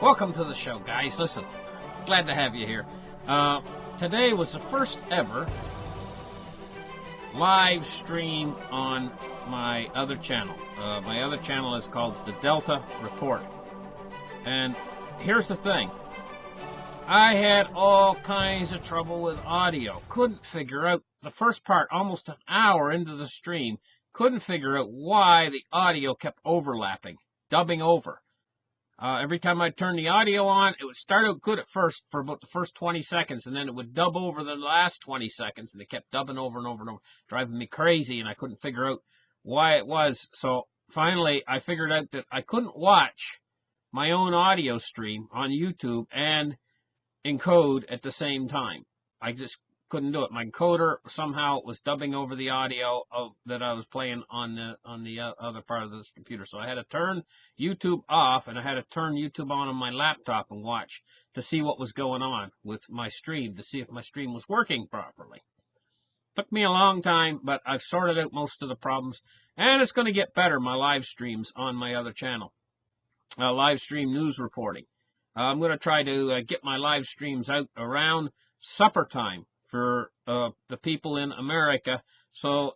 Welcome to the show, guys. Listen, glad to have you here. Today was the first ever live stream on my other channel. My other channel is called The Delta Report. And here's the thing. I had all kinds of trouble with audio. Couldn't figure out the first part, almost an hour into the stream, couldn't figure out why the audio kept overlapping, dubbing over. Every time I'd turn the audio on, it would start out good at first for about the first 20 seconds, and then it would dub over the last 20 seconds, and it kept dubbing over and over and over, driving me crazy, and I couldn't figure out why it was. So finally, I figured out that I couldn't watch my own audio stream on YouTube and encode at the same time. I just couldn't do it. My encoder somehow was dubbing over the audio that I was playing on the other part of this computer. So I had to turn YouTube off, and I had to turn YouTube on my laptop and watch to see what was going on with my stream, to see if my stream was working properly. Took me a long time, but I've sorted out most of the problems, and it's going to get better, my live streams on my other channel, live stream news reporting. I'm going to try to get my live streams out around supper time for the people in America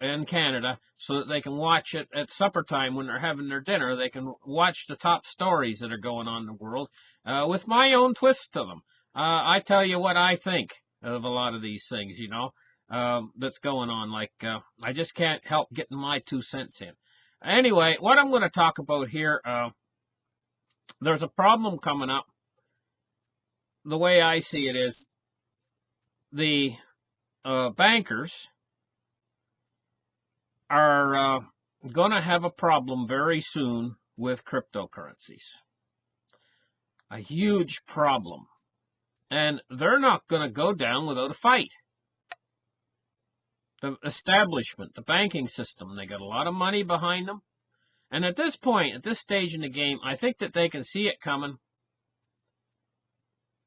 and Canada, so that they can watch it at supper time when they're having their dinner. They can watch the top stories that are going on in the world with my own twist to them. I tell you what I think of a lot of these things, you know, that's going on. Like, I just can't help getting my 2 cents in. Anyway, what I'm going to talk about here, there's a problem coming up. The way I see it is the bankers are going to have a problem very soon with cryptocurrencies. A huge problem. And they're not going to go down without a fight. The establishment, the banking system, they got a lot of money behind them. And at this point, at this stage in the game, I think that they can see it coming.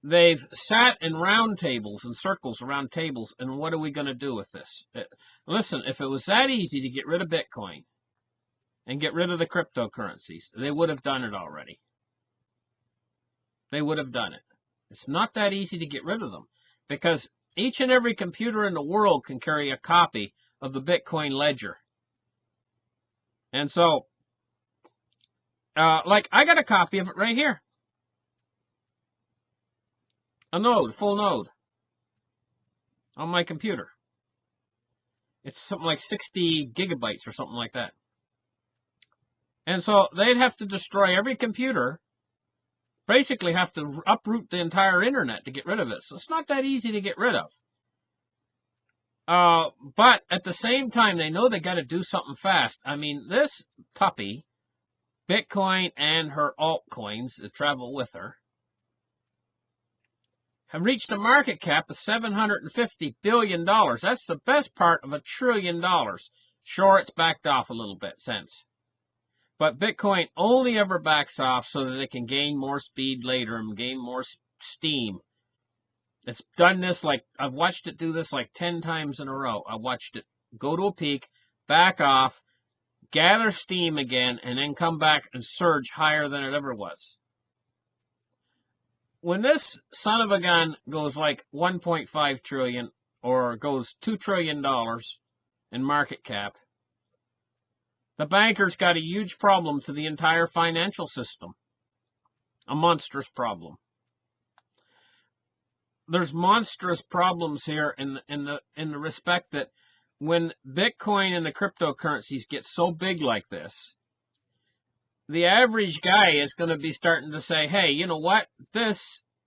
They've sat in round tables and circles around tables, and what are we going to do with this? Listen, if it was that easy to get rid of Bitcoin and get rid of the cryptocurrencies, they would have done it already. They would have done it. It's not that easy to get rid of them, because each and every computer in the world can carry a copy of the Bitcoin ledger. And so, like, I got a copy of it right here. A node, full node, on my computer. It's something like 60 gigabytes or something like that. And so they'd have to destroy every computer, basically have to uproot the entire internet to get rid of it. So it's not that easy to get rid of. But at the same time, they know they got to do something fast. I mean, this puppy, Bitcoin and her altcoins that travel with her, have reached a market cap of $750 billion. That's the best part of $1 trillion. Sure, it's backed off a little bit since. But Bitcoin only ever backs off so that it can gain more speed later and gain more steam. It's done this I've watched it do this like 10 times in a row. I watched it go to a peak, back off, gather steam again, and then come back and surge higher than it ever was. When this son of a gun goes like 1.5 trillion or goes $2 trillion in market cap, the bankers got a huge problem to the entire financial system. A monstrous problem. There's monstrous problems here in the respect that when Bitcoin and the cryptocurrencies get so big like this, the average guy is going to be starting to say, hey, you know what? They're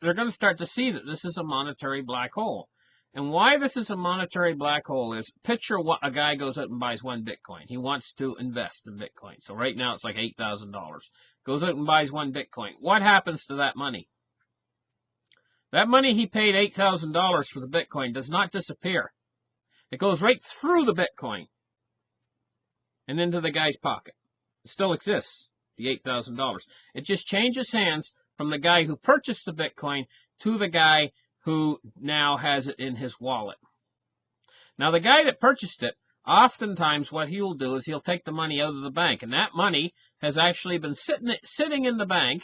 going to start to see that this is a monetary black hole. And why this is a monetary black hole is, picture what a guy goes out and buys 1 Bitcoin. He wants to invest in Bitcoin. So right now it's like $8,000. Goes out and buys 1 Bitcoin. What happens to that money? That money he paid $8,000 for the Bitcoin does not disappear. It goes right through the Bitcoin and into the guy's pocket. It still exists. The $8,000. It just changes hands from the guy who purchased the Bitcoin to the guy who now has it in his wallet. Now, the guy that purchased it, oftentimes what he will do is he'll take the money out of the bank, and that money has actually been sitting in the bank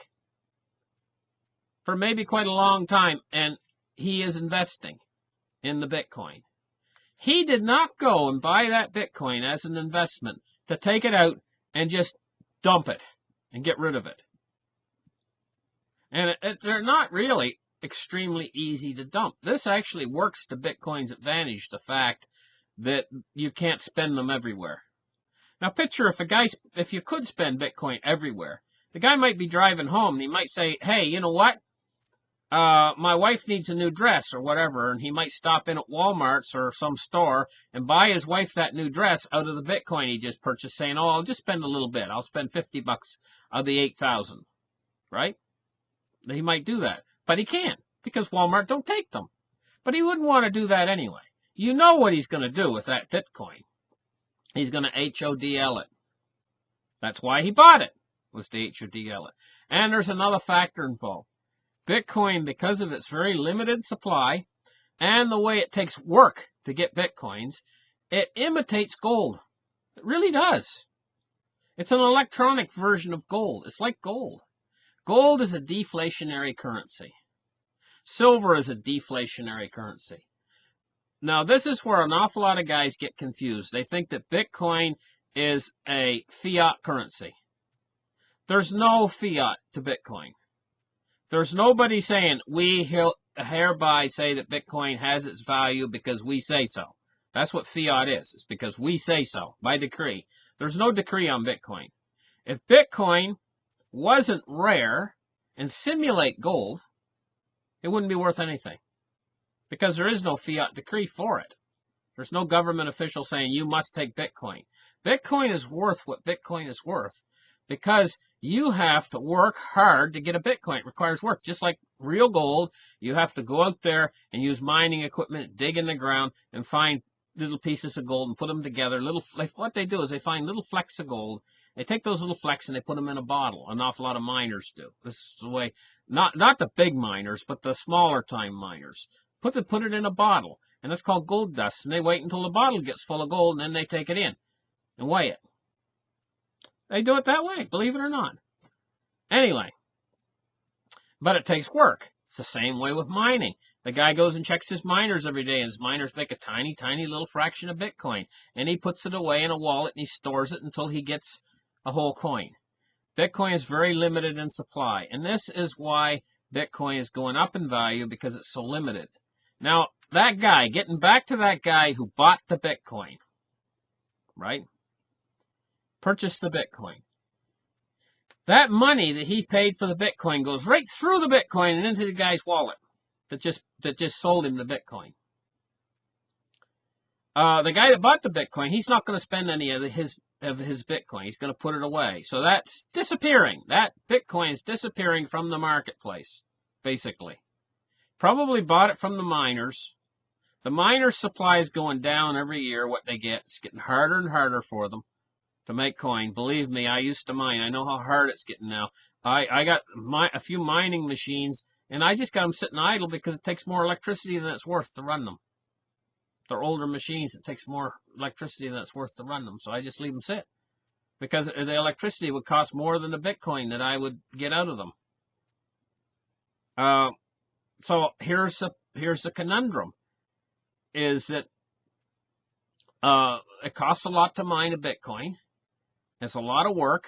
for maybe quite a long time, and he is investing in the Bitcoin. He did not go and buy that Bitcoin as an investment to take it out and just dump it and get rid of it. And they're not really extremely easy to dump. This actually works to Bitcoin's advantage, the fact that you can't spend them everywhere. Now picture if you could spend Bitcoin everywhere, the guy might be driving home and he might say, hey, you know what? My wife needs a new dress or whatever, and he might stop in at Walmart's or some store and buy his wife that new dress out of the Bitcoin he just purchased, saying, oh, I'll just spend a little bit. I'll spend $50 of the 8,000, right? He might do that, but he can't because Walmart don't take them. But he wouldn't want to do that anyway. You know what he's going to do with that Bitcoin. He's going to HODL it. That's why he bought it, was to HODL it. And there's another factor involved. Bitcoin, because of its very limited supply and the way it takes work to get Bitcoins, it imitates gold. It really does. It's an electronic version of gold. It's like gold. Gold is a deflationary currency. Silver is a deflationary currency. Now, this is where an awful lot of guys get confused. They think that Bitcoin is a fiat currency. There's no fiat to Bitcoin. There's nobody saying, we hereby say that Bitcoin has its value because we say so. That's what fiat is. It's because we say so, by decree. There's no decree on Bitcoin. If Bitcoin wasn't rare and simulate gold, it wouldn't be worth anything. Because there is no fiat decree for it. There's no government official saying you must take Bitcoin. Bitcoin is worth what Bitcoin is worth because you have to work hard to get a Bitcoin. It requires work. Just like real gold, you have to go out there and use mining equipment, dig in the ground, and find little pieces of gold and put them together. What they do is they find little flecks of gold. They take those little flecks and they put them in a bottle. An awful lot of miners do. This is the way, not the big miners, but the smaller time miners. Put it in a bottle, and that's called gold dust. And they wait until the bottle gets full of gold, and then they take it in and weigh it. They do it that way, believe it or not. Anyway, but it takes work. It's the same way with mining. The guy goes and checks his miners every day, and his miners make a tiny, tiny little fraction of Bitcoin. And he puts it away in a wallet, and he stores it until he gets a whole coin. Bitcoin is very limited in supply, and this is why Bitcoin is going up in value, because it's so limited. Now, that guy, getting back to that guy who bought the Bitcoin, right? Purchased the Bitcoin. That money that he paid for the Bitcoin goes right through the Bitcoin and into the guy's wallet that just sold him the Bitcoin. The guy that bought the Bitcoin, he's not going to spend any of his Bitcoin. He's going to put it away. So that's disappearing. That Bitcoin is disappearing from the marketplace, basically. Probably bought it from the miners. The miners' supply is going down every year, what they get. It's getting harder and harder for them to make coin. Believe me, I used to mine. I know how hard it's getting now. I got a few mining machines, and I just got them sitting idle because it takes more electricity than it's worth to run them. They're older machines. It takes more electricity than it's worth to run them, so I just leave them sit. Because the electricity would cost more than the Bitcoin that I would get out of them. So here's the conundrum, is that it costs a lot to mine a Bitcoin. It's a lot of work.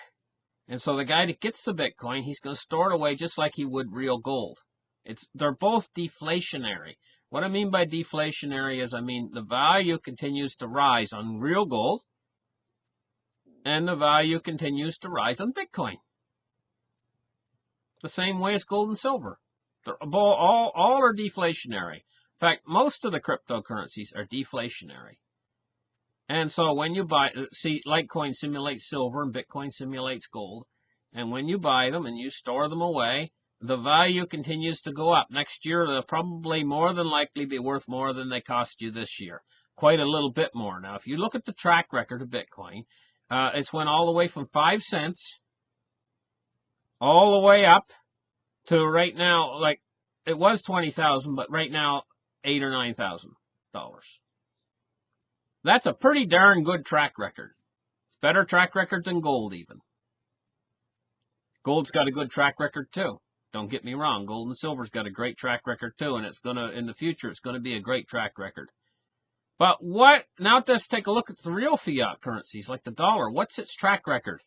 And so the guy that gets the Bitcoin, he's going to store it away just like he would real gold. They're both deflationary. What I mean by deflationary is, I mean the value continues to rise on real gold, and the value continues to rise on Bitcoin. The same way as gold and silver. They're all are deflationary. In fact, most of the cryptocurrencies are deflationary. And so when you buy, see, Litecoin simulates silver and Bitcoin simulates gold. And when you buy them and you store them away, the value continues to go up. Next year, they'll probably more than likely be worth more than they cost you this year. Quite a little bit more. Now, if you look at the track record of Bitcoin, it's went all the way from 5 cents all the way up to right now, like it was 20,000, but right now $8,000 or $9,000. That's a pretty darn good track record. It's better track record than gold even. Gold's got a good track record too. Don't get me wrong. Gold and silver's got a great track record too, and it's gonna in the future it's gonna be a great track record. But what? Now let's take a look at the real fiat currencies like the dollar. What's its track record?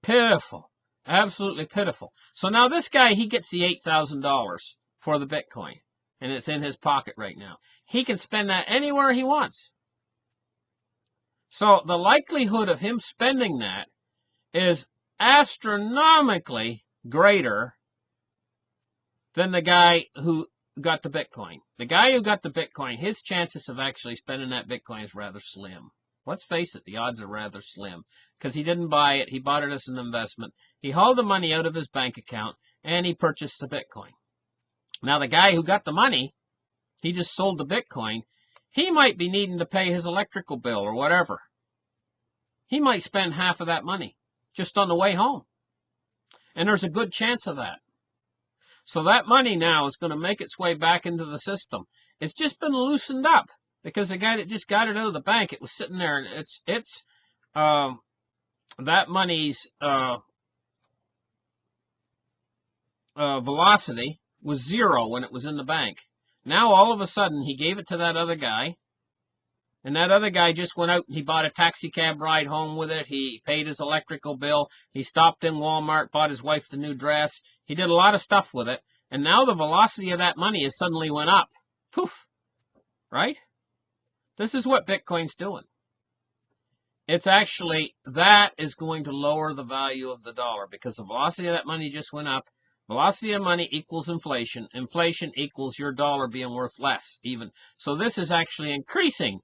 Pitiful. Absolutely pitiful. So now this guy, he gets the $8,000 for the Bitcoin, and it's in his pocket right now. He can spend that anywhere he wants. So the likelihood of him spending that is astronomically greater than the guy who got the Bitcoin. The guy who got the Bitcoin, his chances of actually spending that Bitcoin is rather slim. Let's face it, the odds are rather slim because he didn't buy it. He bought it as an investment. He hauled the money out of his bank account and he purchased the Bitcoin. Now, the guy who got the money, he just sold the Bitcoin. He might be needing to pay his electrical bill or whatever. He might spend half of that money just on the way home. And there's a good chance of that. So that money now is going to make its way back into the system. It's just been loosened up. Because the guy that just got it out of the bank, it was sitting there, and that money's velocity was 0 when it was in the bank. Now all of a sudden he gave it to that other guy, and that other guy just went out and he bought a taxi cab ride home with it. He paid his electrical bill. He stopped in Walmart, bought his wife the new dress. He did a lot of stuff with it, and now the velocity of that money has suddenly went up. Poof! Right? This is what Bitcoin's doing. It's actually, that is going to lower the value of the dollar because the velocity of that money just went up. Velocity of money equals inflation. Inflation equals your dollar being worth less even. So this is actually increasing.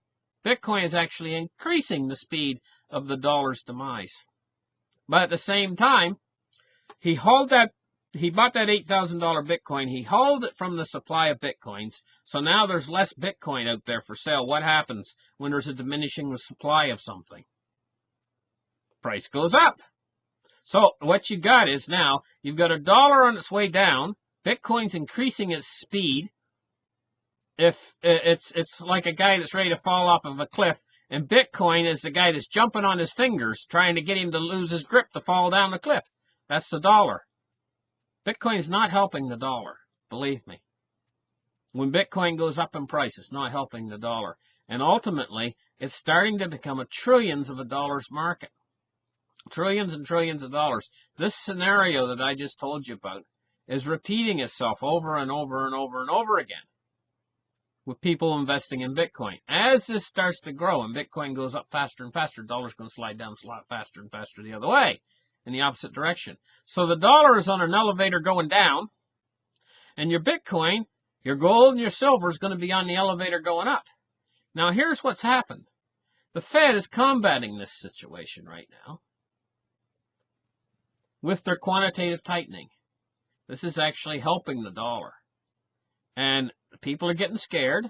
Bitcoin is actually increasing the speed of the dollar's demise. But at the same time, he bought that $8,000 Bitcoin. He hauled it from the supply of Bitcoins. So now there's less Bitcoin out there for sale. What happens when there's a diminishing supply of something? Price goes up. So what you got is now you've got a dollar on its way down. Bitcoin's increasing its speed. If it's like a guy that's ready to fall off of a cliff, and Bitcoin is the guy that's jumping on his fingers trying to get him to lose his grip to fall down the cliff. That's the dollar. Bitcoin's not helping the dollar, believe me. When Bitcoin goes up in price, it's not helping the dollar. And ultimately, it's starting to become a trillions of a dollar's market. Trillions and trillions of dollars. This scenario that I just told you about is repeating itself over and over and over and over again with people investing in Bitcoin. As this starts to grow and Bitcoin goes up faster and faster, the dollar's going to slide down a lot faster and faster the other way, in the opposite direction. So the dollar is on an elevator going down, and your Bitcoin, your gold and your silver is going to be on the elevator going up. Now here's what's happened. The Fed is combating this situation right now with their quantitative tightening. This is actually helping the dollar. And people are getting scared,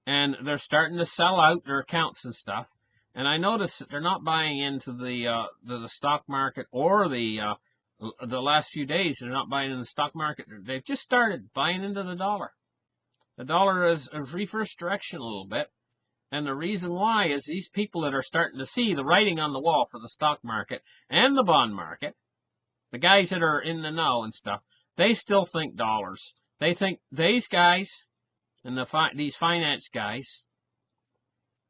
and they're starting to sell out their accounts and stuff. And I noticed that they're not buying into the stock market or the last few days. They're not buying in the stock market. They've just started buying into the dollar. The dollar is reversed direction a little bit. And the reason why is these people that are starting to see the writing on the wall for the stock market and the bond market, the guys that are in the know and stuff, they still think dollars. They think these guys and these finance guys,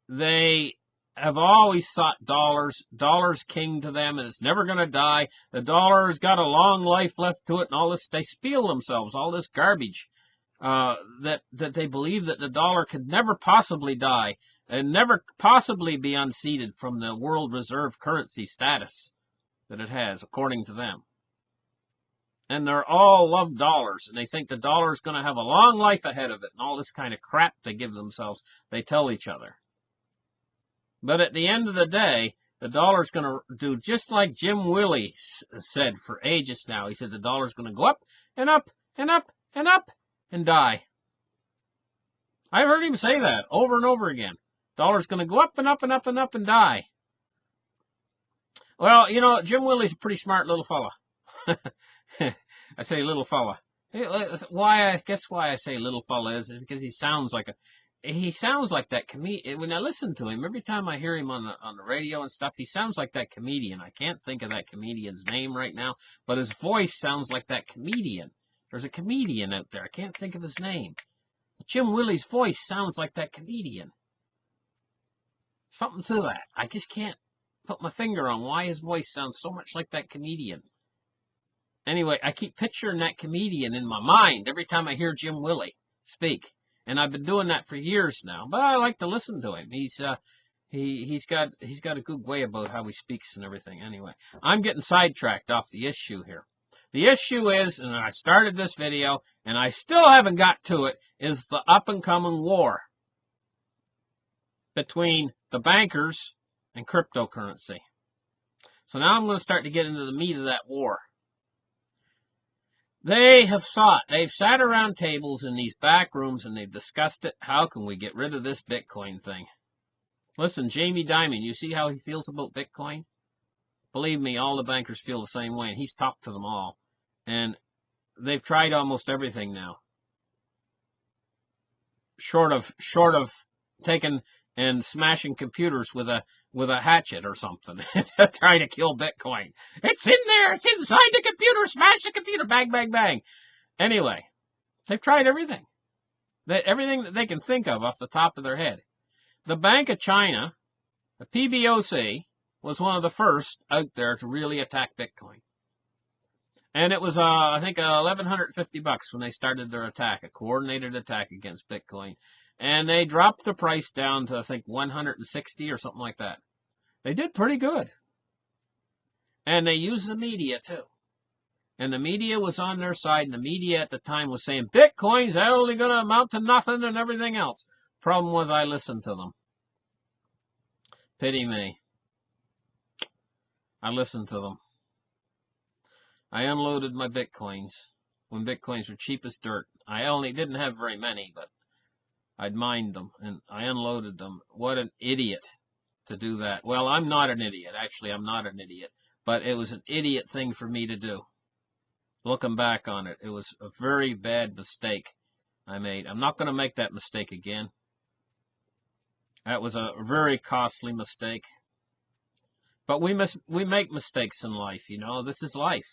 they have always thought dollar's king to them, and it's never going to die. The dollar's got a long life left to it, and all this. They spiel themselves all this garbage that they believe that the dollar could never possibly die and never possibly be unseated from the world reserve currency status that it has, according to them. And they're all love dollars, and they think the dollar is going to have a long life ahead of it, and all this kind of crap they give themselves, they tell each other. But at the end of the day, the dollar's going to do just like Jim Willie said for ages now. He said the dollar's going to go up and up and up and up and die. I've heard him say that over and over again. Dollar's going to go up and up and up and up and die. Well, you know, Jim Willie's a pretty smart little fella. I say little fella. I guess why I say little fella is because he sounds like he sounds like that comedian. When I listen to him, every time I hear him on the radio and stuff, he sounds like that comedian. I can't think of that comedian's name right now, but his voice sounds like that comedian. There's a comedian out there. I can't think of his name. Jim Willie's voice sounds like that comedian. Something to that. I just can't put my finger on why his voice sounds so much like that comedian. Anyway, I keep picturing that comedian in my mind every time I hear Jim Willie speak. And I've been doing that for years now, but I like to listen to him. He's got a good way about how he speaks and everything. Anyway, I'm getting sidetracked off the issue here. The issue is, and I started this video, and I still haven't got to it, is the up-and-coming war between the bankers and cryptocurrency. So now I'm going to start to get into the meat of that war. They've sat around tables in these back rooms and they've discussed it. How can we get rid of this Bitcoin thing? Listen, Jamie Dimon, you see how he feels about Bitcoin? Believe me, all the bankers feel the same way, and he's talked to them all. And they've tried almost everything now. Short of taking and smashing computers with a hatchet or something to try to kill Bitcoin. It's in there. It's inside the computer. Smash the computer. Bang, bang, bang. Anyway, they've tried everything. Everything that they can think of off the top of their head. The Bank of China, the PBOC, was one of the first out there to really attack Bitcoin. And it was, I think, $1,150 when they started their attack, a coordinated attack against Bitcoin. And they dropped the price down to, I think, 160 or something like that. They did pretty good. And they used the media, too. And the media was on their side, and the media at the time was saying, Bitcoin's only going to amount to nothing and everything else. Problem was, I listened to them. Pity me. I listened to them. I unloaded my Bitcoins when Bitcoins were cheap as dirt. I only didn't have very many, but I'd mined them, and I unloaded them. What an idiot to do that. Well, I'm not an idiot. Actually, I'm not an idiot. But it was an idiot thing for me to do. Looking back on it, it was a very bad mistake I made. I'm not going to make that mistake again. That was a very costly mistake. But we make mistakes in life, you know. This is life.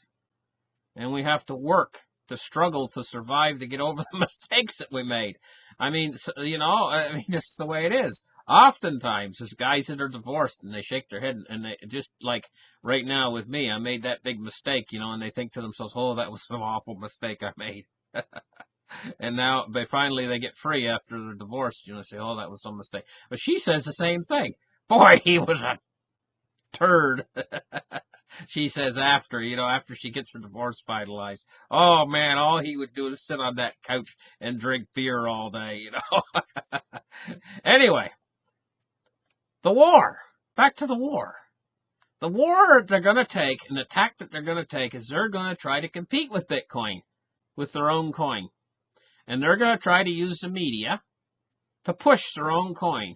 And we have to work to struggle to survive to get over the mistakes that we made. I mean, you know, that's the way it is. Oftentimes, there's guys that are divorced and they shake their head and they just like right now with me, I made that big mistake, you know, and they think to themselves, oh, that was some awful mistake I made. And now they get free after they're divorced, you know, say, oh, that was some mistake. But she says the same thing. Boy, he was a turd. She says after she gets her divorce finalized. Oh, man, all he would do is sit on that couch and drink beer all day, you know. Anyway, the war. Back to the war. The war they're going to take, and the tactic they're going to take is they're going to try to compete with Bitcoin with their own coin. And they're going to try to use the media to push their own coin.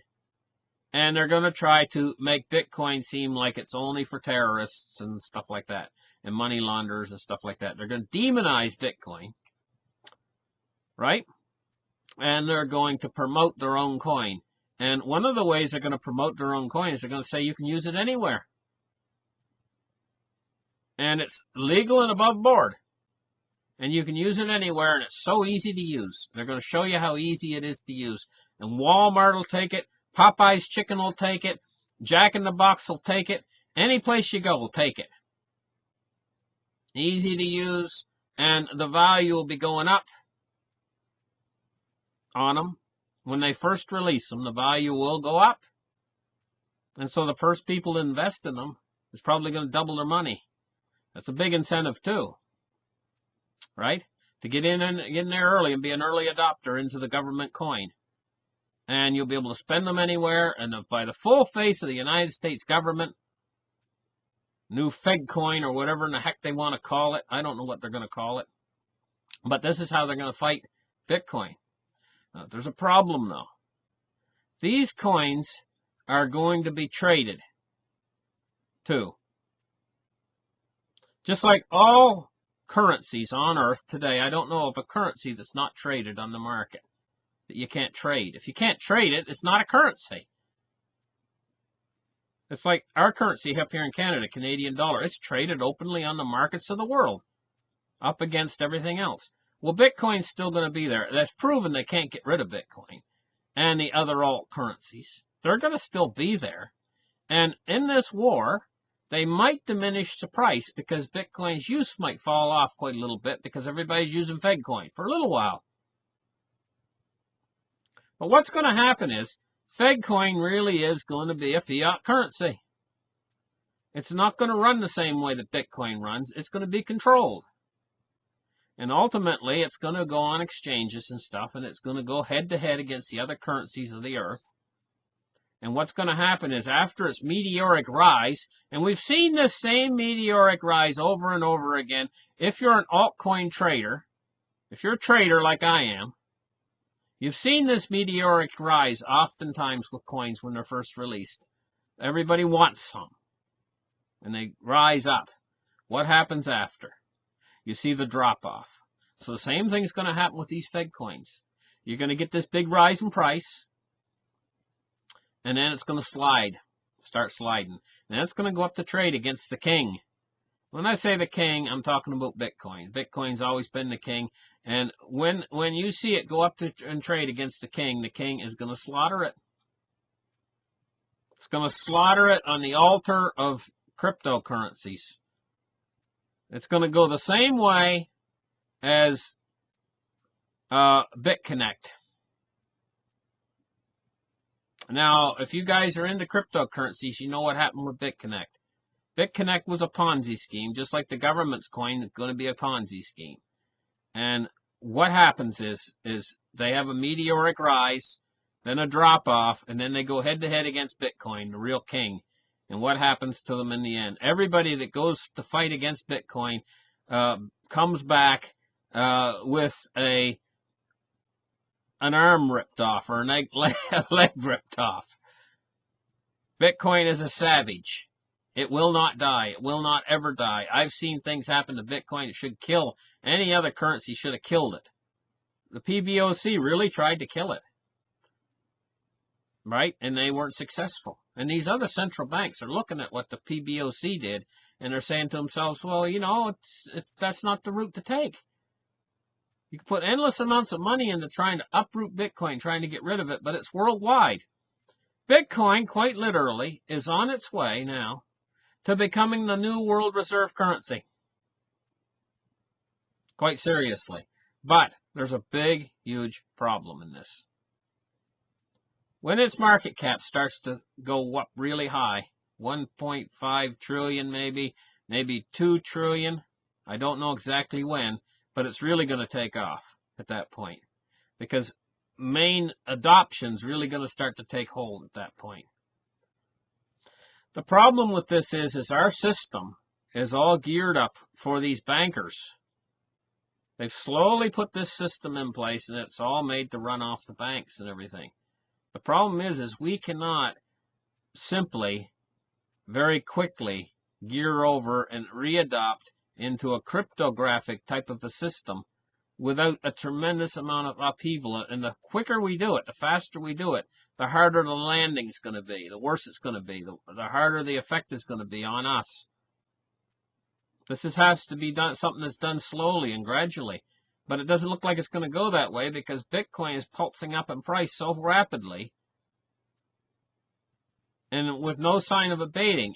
And they're going to try to make Bitcoin seem like it's only for terrorists and stuff like that, and money launderers and stuff like that. They're going to demonize Bitcoin, right? And they're going to promote their own coin. And one of the ways they're going to promote their own coin is they're going to say you can use it anywhere. And it's legal and above board. And you can use it anywhere, and it's so easy to use. They're going to show you how easy it is to use. And Walmart will take it. Popeye's Chicken will take it. Jack in the Box will take it. Any place you go will take it. Easy to use, and the value will be going up on them. When they first release them, the value will go up. And so the first people to invest in them is probably going to double their money. That's a big incentive too, right? To get in there early and be an early adopter into the government coin. And you'll be able to spend them anywhere, and by the full face of the United States government, new Fed coin or whatever in the heck they want to call it. I don't know what they're going to call it. But this is how they're going to fight Bitcoin. Now, there's a problem, though. These coins are going to be traded, too. Just like all currencies on Earth today, I don't know of a currency that's not traded on the market. that you can't trade. If you can't trade it, it's not a currency. It's like our currency up here in Canada, Canadian dollar. It's traded openly on the markets of the world, up against everything else. Well, Bitcoin's still going to be there. That's proven they can't get rid of Bitcoin and the other alt currencies. They're going to still be there. And in this war, they might diminish the price because Bitcoin's use might fall off quite a little bit because everybody's using FedCoin for a little while. But what's going to happen is FedCoin really is going to be a fiat currency. It's not going to run the same way that Bitcoin runs. It's going to be controlled. And ultimately, it's going to go on exchanges and stuff, and it's going to go head-to-head against the other currencies of the earth. And what's going to happen is after its meteoric rise, and we've seen this same meteoric rise over and over again. If you're an altcoin trader, if you're a trader like I am, you've seen this meteoric rise oftentimes with coins when they're first released. Everybody wants some, and they rise up. What happens after? You see the drop-off. So the same thing's going to happen with these Fed coins. You're going to get this big rise in price, and then it's going to start sliding. And then it's going to go up to trade against the king. When I say the king, I'm talking about Bitcoin. Bitcoin's always been the king. And when you see it go up to and trade against the king is going to slaughter it. It's going to slaughter it on the altar of cryptocurrencies. It's going to go the same way as BitConnect. Now, if you guys are into cryptocurrencies, you know what happened with BitConnect. BitConnect was a Ponzi scheme, just like the government's coin is going to be a Ponzi scheme. And what happens is they have a meteoric rise, then a drop-off, and then they go head-to-head against Bitcoin, the real king. And what happens to them in the end? Everybody that goes to fight against Bitcoin comes back with an arm ripped off or a leg ripped off. Bitcoin is a savage. It will not die. It will not ever die. I've seen things happen to Bitcoin that should kill. Any other currency should have killed it. The PBOC really tried to kill it. Right? And they weren't successful. And these other central banks are looking at what the PBOC did, and they're saying to themselves, well, you know, that's not the route to take. You can put endless amounts of money into trying to uproot Bitcoin, trying to get rid of it, but it's worldwide. Bitcoin, quite literally, is on its way now to becoming the new world reserve currency. Quite seriously. But there's a big, huge problem in this. When its market cap starts to go up really high, 1.5 trillion maybe 2 trillion, I don't know exactly when, but it's really going to take off at that point. Because main adoption's really going to start to take hold at that point. The problem with this is our system is all geared up for these bankers. They've slowly put this system in place, and it's all made to run off the banks and everything. The problem is we cannot simply, very quickly, gear over and readopt into a cryptographic type of a system without a tremendous amount of upheaval. And the quicker we do it, the faster we do it, the harder the landing's going to be, the worse it's going to be, the harder the effect is going to be on us. This has to be done, something that's done slowly and gradually. But it doesn't look like it's going to go that way because Bitcoin is pulsing up in price so rapidly and with no sign of abating.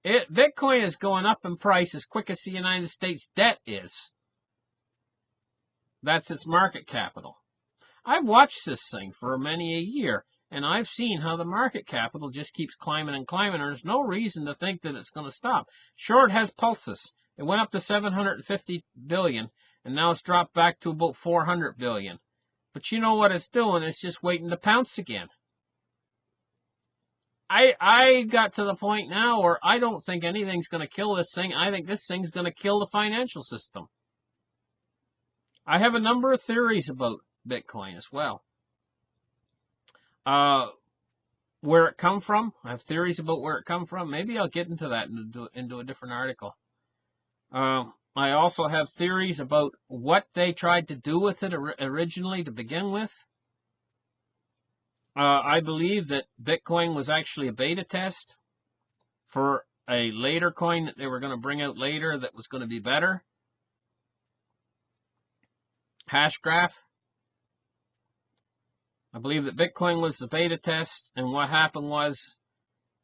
Bitcoin is going up in price as quick as the United States debt is. That's its market capital. I've watched this thing for many a year, and I've seen how the market capital just keeps climbing and climbing. There's no reason to think that it's going to stop. Sure, it has pulses. It went up to 750 billion. And now it's dropped back to about 400 billion. But you know what it's doing? It's just waiting to pounce again. I got to the point now where I don't think anything's going to kill this thing. I think this thing's going to kill the financial system. I have a number of theories about Bitcoin as well. Where it come from? I have theories about where it come from. Maybe I'll get into that into a different article. I also have theories about what they tried to do with it originally to begin with. I believe that Bitcoin was actually a beta test for a later coin that they were going to bring out later that was going to be better. Hashgraph. I believe that Bitcoin was the beta test, and what happened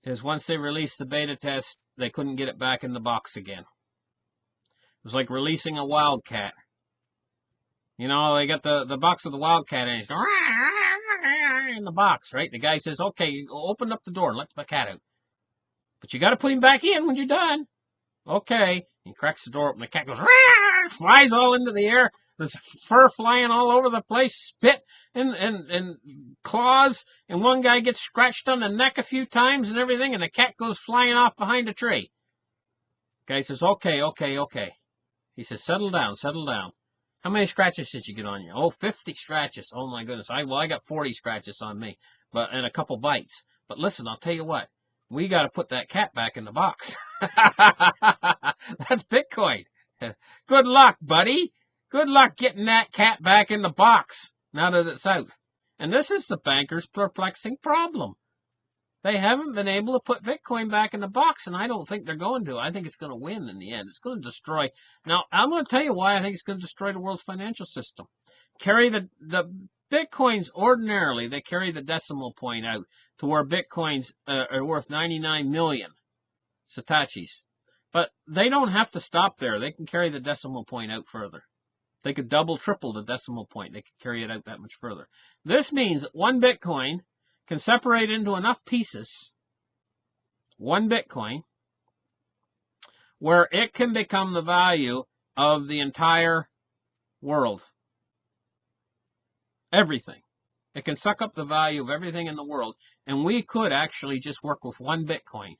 is once they released the beta test, they couldn't get it back in the box again. It was like releasing a wildcat. You know, they got the box of the wildcat and he's going in the box, right? The guy says, okay, open up the door and let the cat out. But you got to put him back in when you're done. Okay. He cracks the door open. The cat goes, flies all into the air. There's fur flying all over the place, spit and claws. And one guy gets scratched on the neck a few times and everything. And the cat goes flying off behind a tree. Guy says, okay. He says, settle down. How many scratches did you get on you? Oh, 50 scratches. Oh my goodness. I got 40 scratches on me, and a couple bites. But listen, I'll tell you what. We got to put that cat back in the box. That's Bitcoin. Good luck, buddy. Good luck getting that cat back in the box now that it's out. And this is the bankers' perplexing problem. They haven't been able to put Bitcoin back in the box, and I don't think they're going to. I think it's going to win in the end. It's going to destroy. Now, I'm going to tell you why I think it's going to destroy the world's financial system. Carry the Bitcoins ordinarily, they carry the decimal point out to where Bitcoins are worth 99 million Satashis. But they don't have to stop there. They can carry the decimal point out further. They could double, triple the decimal point. They could carry it out that much further. This means that one Bitcoin can separate into enough pieces, one Bitcoin, where it can become the value of the entire world. Everything. It can suck up the value of everything in the world, and we could actually just work with one Bitcoin.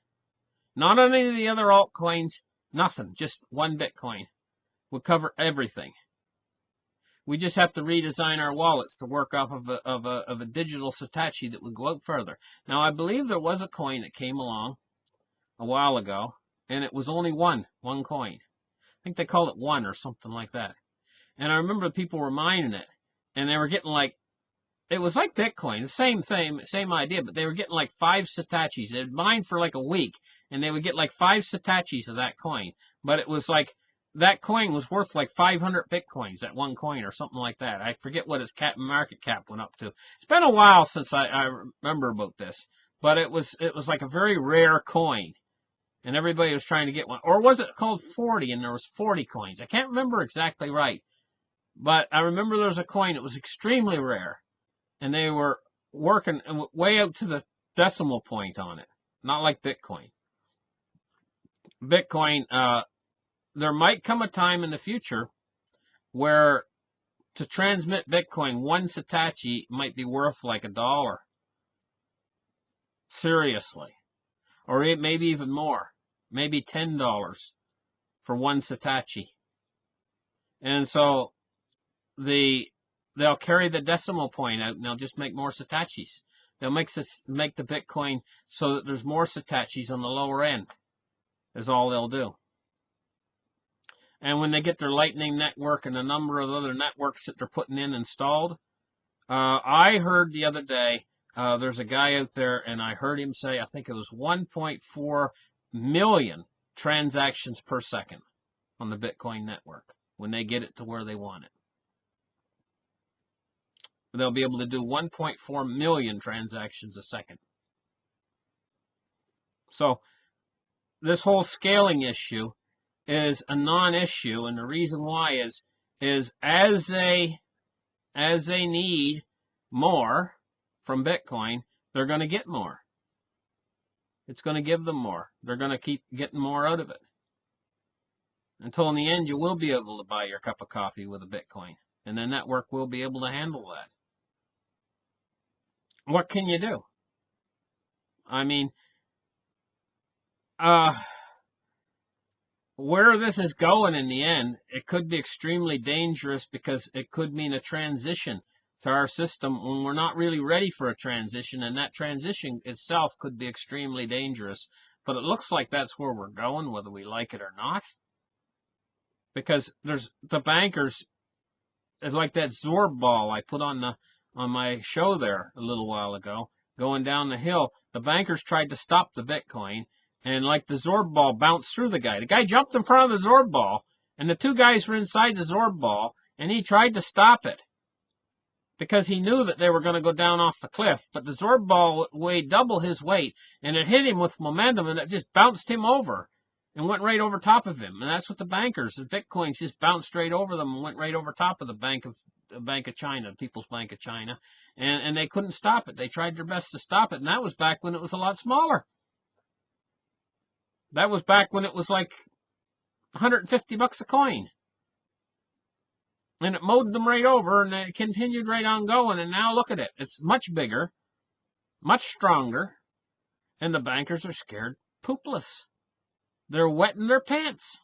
Not on any of the other altcoins, nothing, just one Bitcoin would cover everything. We just have to redesign our wallets to work off of a digital Satoshi that would go out further. Now, I believe there was a coin that came along a while ago, and it was only one coin. I think they called it one or something like that. And I remember people were mining it, and they were getting like, it was like Bitcoin, the same idea, but they were getting like 5 Satashis. They'd mine for like a week, and they would get like 5 Satashis of that coin. But it was like, that coin was worth like 500 Bitcoins, that one coin or something like that. I forget what its market cap went up to. It's been a while since I remember about this, but it was like a very rare coin, and everybody was trying to get one. Or was it called 40, and there was 40 coins? I can't remember exactly right, but I remember there was a coin that was extremely rare, and they were working way out to the decimal point on it, not like Bitcoin. Bitcoin, there might come a time in the future where to transmit Bitcoin, 1 Satoshi might be worth like $1. Seriously. Or maybe even more. Maybe $10 for 1 Satoshi. And so they'll carry the decimal point out and they'll just make more Satoshis. They'll make the Bitcoin so that there's more Satoshis on the lower end. Is all they'll do. And when they get their Lightning Network and a number of other networks that they're putting in installed, I heard the other day, there's a guy out there, and I heard him say, I think it was 1.4 million transactions per second on the Bitcoin network when they get it to where they want it. They'll be able to do 1.4 million transactions a second. So this whole scaling issue is a non-issue, and the reason why is as they need more from Bitcoin, they're going to get more. It's going to give them more. They're going to keep getting more out of it. Until in the end, you will be able to buy your cup of coffee with a Bitcoin, and the network will be able to handle that. What can you do? I mean, where this is going in the end, it could be extremely dangerous because it could mean a transition to our system when we're not really ready for a transition, and that transition itself could be extremely dangerous. But it looks like that's where we're going, whether we like it or not. Because there's the bankers, it's like that Zorb ball I put on on my show there a little while ago, going down the hill. The bankers tried to stop the Bitcoin, and like the Zorb ball bounced through the guy. The guy jumped in front of the Zorb ball, and the two guys were inside the Zorb ball, and he tried to stop it because he knew that they were going to go down off the cliff. But the Zorb ball weighed double his weight, and it hit him with momentum, and it just bounced him over and went right over top of him. And that's what the bankers, the Bitcoins just bounced straight over them and went right over top of the Bank of China, People's Bank of China. And they couldn't stop it. They tried their best to stop it. And that was back when it was a lot smaller. That was back when it was like $150 a coin. And it mowed them right over, and it continued right on going. And now look at it. It's much bigger, much stronger, and the bankers are scared poopless. They're wetting their pants.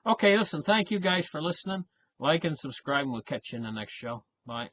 Okay, listen, thank you guys for listening. Like and subscribe, and we'll catch you in the next show. Bye.